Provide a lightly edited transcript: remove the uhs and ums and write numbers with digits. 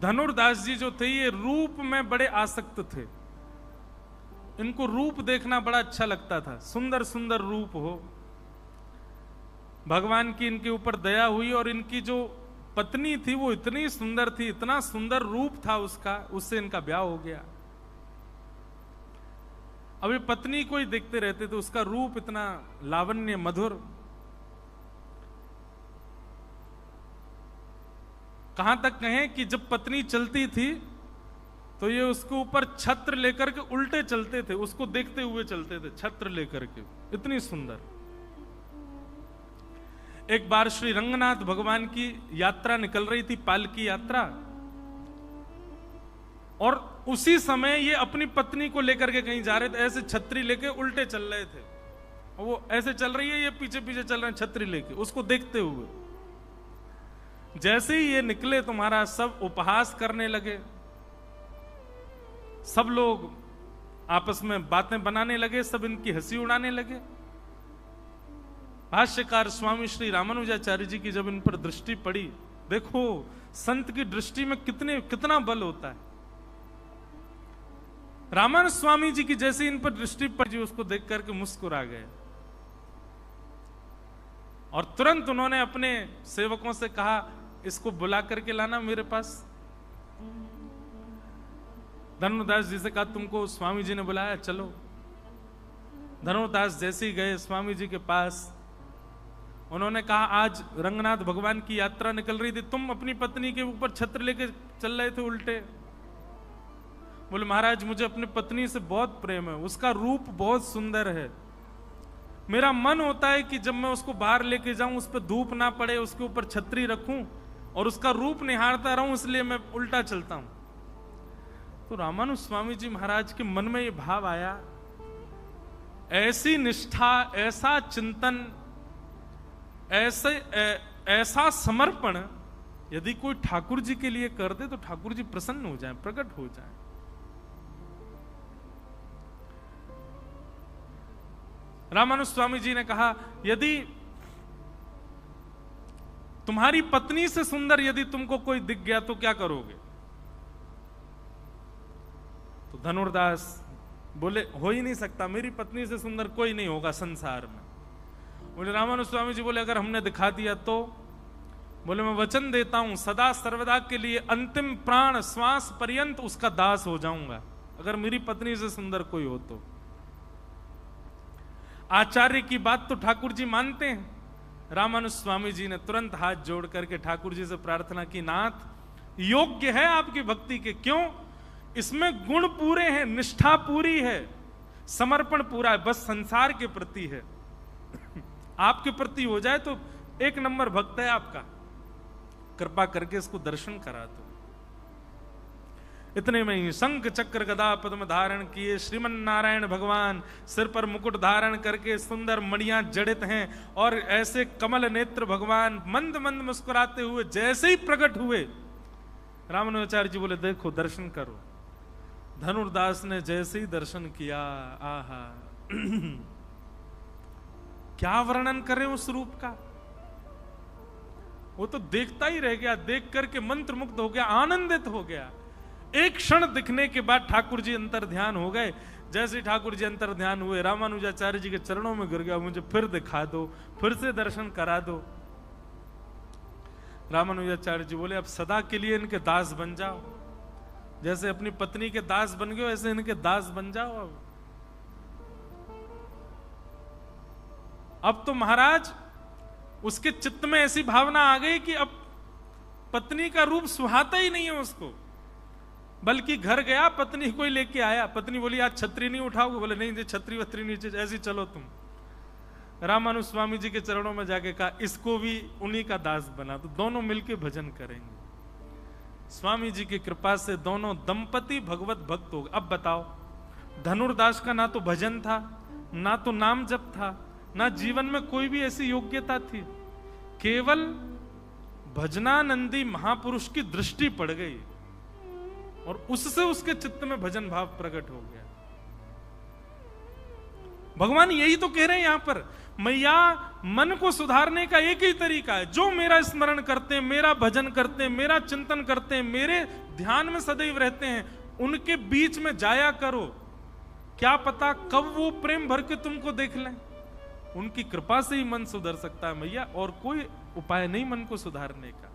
धनुर्दास जी जो थे ये रूप में बड़े आसक्त थे। इनको रूप देखना बड़ा अच्छा लगता था, सुंदर सुंदर रूप हो। भगवान की इनके ऊपर दया हुई और इनकी जो पत्नी थी वो इतनी सुंदर थी, इतना सुंदर रूप था उसका, उससे इनका ब्याह हो गया। अभी पत्नी को ही देखते रहते थे, उसका रूप इतना लावण्य मधुर। कहां तक कहें कि जब पत्नी चलती थी तो ये उसके ऊपर छत्र लेकर के उल्टे चलते थे, उसको देखते हुए चलते थे छत्र लेकर के, इतनी सुंदर। एक बार श्री रंगनाथ भगवान की यात्रा निकल रही थी, पालकी यात्रा, और उसी समय ये अपनी पत्नी को लेकर के कहीं जा रहे थे, ऐसे छतरी लेके उल्टे चल रहे थे। वो ऐसे चल रही है, ये पीछे पीछे चल रहे हैं छतरी लेके, उसको देखते हुए। जैसे ही ये निकले तो महाराज सब उपहास करने लगे, सब लोग आपस में बातें बनाने लगे, सब इनकी हंसी उड़ाने लगे। भाष्यकार स्वामी श्री रामानुजाचार्य जी की जब इन पर दृष्टि पड़ी, देखो संत की दृष्टि में कितना बल होता है। रामानुज स्वामी जी की जैसे इन पर दृष्टि पड़ी, उसको देख करके मुस्कुरा गए और तुरंत उन्होंने अपने सेवकों से कहा, इसको बुला करके लाना मेरे पास। धनुर्दास जी से कहा, तुमको स्वामी जी ने बुलाया, चलो। धनुर्दास जैसे ही गए स्वामी जी के पास, उन्होंने कहा, आज रंगनाथ भगवान की यात्रा निकल रही थी, तुम अपनी पत्नी के ऊपर छत्र लेके चल रहे थे उल्टे। बोले, महाराज मुझे अपनी पत्नी से बहुत प्रेम है, उसका रूप बहुत सुंदर है। मेरा मन होता है कि जब मैं उसको बाहर लेके जाऊं, उस पर धूप ना पड़े, उसके ऊपर छतरी रखूं और उसका रूप निहारता रहूं, इसलिए मैं उल्टा चलता हूं। तो रामानुज स्वामी जी महाराज के मन में ये भाव आया, ऐसी निष्ठा, ऐसा चिंतन, ऐसा समर्पण यदि कोई ठाकुर जी के लिए कर दे तो ठाकुर जी प्रसन्न हो जाए, प्रकट हो जाए। रामानुज स्वामी जी ने कहा, यदि तुम्हारी पत्नी से सुंदर यदि तुमको कोई दिख गया तो क्या करोगे? तो धनुर्दास बोले, हो ही नहीं सकता, मेरी पत्नी से सुंदर कोई नहीं होगा संसार में। बोले रामानुज स्वामी जी बोले, अगर हमने दिखा दिया तो? बोले, मैं वचन देता हूं सदा सर्वदा के लिए अंतिम प्राण श्वास पर्यंत उसका दास हो जाऊंगा, अगर मेरी पत्नी से सुंदर कोई हो तो। आचार्य की बात तो ठाकुर जी मानते हैं। रामानुज स्वामी जी ने तुरंत हाथ जोड़ करके ठाकुर जी से प्रार्थना की, नाथ योग्य है आपकी भक्ति के, क्यों? इसमें गुण पूरे हैं, निष्ठा पूरी है, समर्पण पूरा है, बस संसार के प्रति है। आपके प्रति हो जाए तो एक नंबर भक्त है आपका, कृपा करके इसको दर्शन करा दो। इतने में ही शंख चक्र गदा पद्म धारण किए श्रीमन नारायण भगवान सिर पर मुकुट धारण करके सुंदर मणियां जड़ित हैं, और ऐसे कमल नेत्र भगवान मंद मंद मुस्कुराते हुए जैसे ही प्रकट हुए, रामानुजाचार्य जी बोले, देखो दर्शन करो। धनुर्दास ने जैसे ही दर्शन किया, आहा क्या वर्णन करें उस रूप का। वो तो देखता ही रह गया, देख करके मंत्र मुग्ध हो गया, आनंदित हो गया। एक क्षण दिखने के बाद ठाकुर जी अंतर ध्यान हो गए। जैसे ठाकुर जी अंतर ध्यान हुए, रामानुजाचार्य जी के चरणों में गिर गया, मुझे फिर दिखा दो, फिर से दर्शन करा दो। रामानुजाचार्य जी बोले, अब सदा के लिए इनके दास बन जाओ, जैसे अपनी पत्नी के दास बन गए ऐसे इनके दास बन जाओ। अब तो महाराज उसके चित्त में ऐसी भावना आ गई कि अब पत्नी का रूप सुहाता ही नहीं है उसको, बल्कि घर गया, पत्नी को ही लेके आया। पत्नी बोली, आज छतरी नहीं उठाओगे? बोले, नहीं, छतरी वतरी नीचे, ऐसी चलो तुम। रामानुज स्वामी जी के चरणों में जाके कहा, इसको भी उन्हीं का दास बना, तो दोनों मिलके भजन करेंगे। स्वामी जी की कृपा से दोनों दंपति भगवत भक्त हो गए। अब बताओ, धनुर्दास का ना तो भजन था, ना तो नाम जप था, ना जीवन में कोई भी ऐसी योग्यता थी, केवल भजनानंदी महापुरुष की दृष्टि पड़ गई और उससे उसके चित्त में भजन भाव प्रकट हो गया। भगवान यही तो कह रहे हैं यहां पर, मैया मन को सुधारने का एक ही तरीका है, जो मेरा स्मरण करते हैं, मेरा भजन करते हैं, मेरा चिंतन करते हैं, मेरे ध्यान में सदैव रहते हैं, उनके बीच में जाया करो। क्या पता कब वो प्रेम भर के तुमको देख लें। उनकी कृपा से ही मन सुधर सकता है मैया, और कोई उपाय नहीं मन को सुधारने का।